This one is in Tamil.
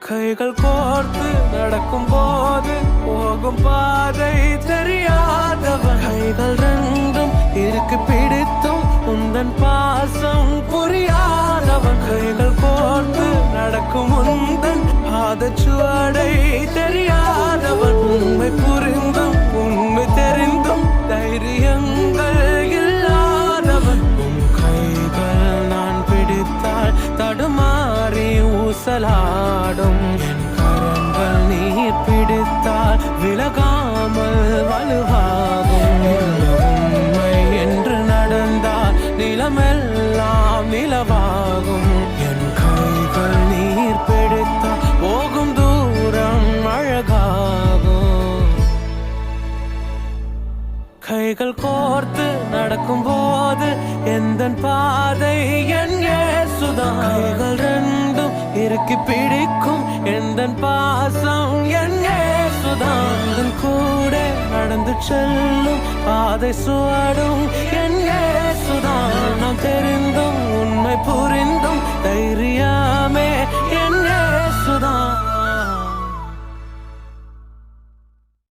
கைகள் கோர்த்து நடக்கும் போது போகும் பாதை தெரியாதவன். கைகள் ரெண்டும் இருக்கு பிடித்தும் உந்தன் பாசம் புரியாதவன். கைகள் கோர்த்து நடக்கும் உந்தன் பாதச்சுவடை தெரியாதவன். உண்மை புரிந்தும் உண்மை தெரிந்தும் தைரியங்கள் இல்லாதவன். உன் கைகள் நான் பிடித்தால் தடுமாறி ஊசலாடும். என் கரங்கள் நீர் பிடித்தால் விலகாமல் வலுவாகும். உண்மை என்று நடந்தால் நிலமெல்லாம் நிலவாகும். என் கைகள் நீர் பிடித்தால் போகும் தூரம் அழகாகும். கைகள் கோர்த்து நடக்கும் போது எந்தன் பாதை என் இயேசுதான். கைகள் ரெண்டும் இறுக்கி பிடிக்கும் எந்தன் பாசம் என் இயேசுதான். கூட நடந்து செல்லும் பாதை சுவடும் என்